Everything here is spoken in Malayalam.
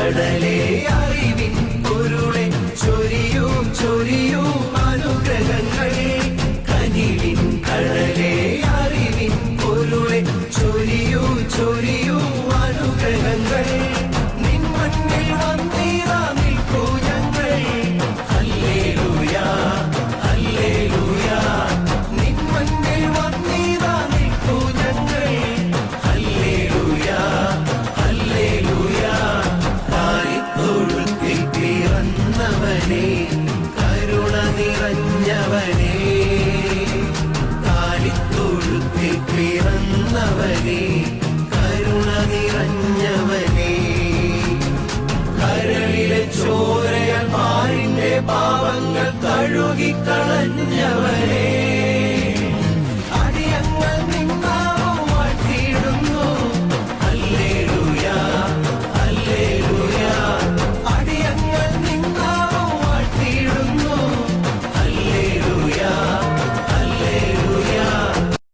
കടലേ അറിവിൻ പൊരുളെ ചൊരിയൂ ചൊരിയൂ അനുഗ്രഹങ്ങൾ കനിവിൻ കടലേ അറിവിൻ പൊരുളെ ചൊരിയൂ ചൊരിയൂ അനുഗ്രഹങ്ങൾ നിൻ മണ്ണിൽ വന്നീറാ നിൽക്കൂ ഞങ്ങൾ ഹല്ലേലൂയ ഹല്ലേലൂയ നിൻ മണ്ണിൽ വന്നീറാ നിൽക്കൂ ഞങ്ങൾ ഹല്ലേലൂയ ഹല്ലേലൂയ കാരിത്തൊഴുത്തിൽ പിറന്നവനേ കരുണ നിറഞ്ഞവനേ കാലിത്തൊഴുത്തിൽ പിറന്നവനേ കരുണ നിറഞ്ഞവനേ കരളിലെ ചോരയാൽ പാരിന്റെ പാപങ്ങൾ കഴുകിക്കളഞ്ഞവനേ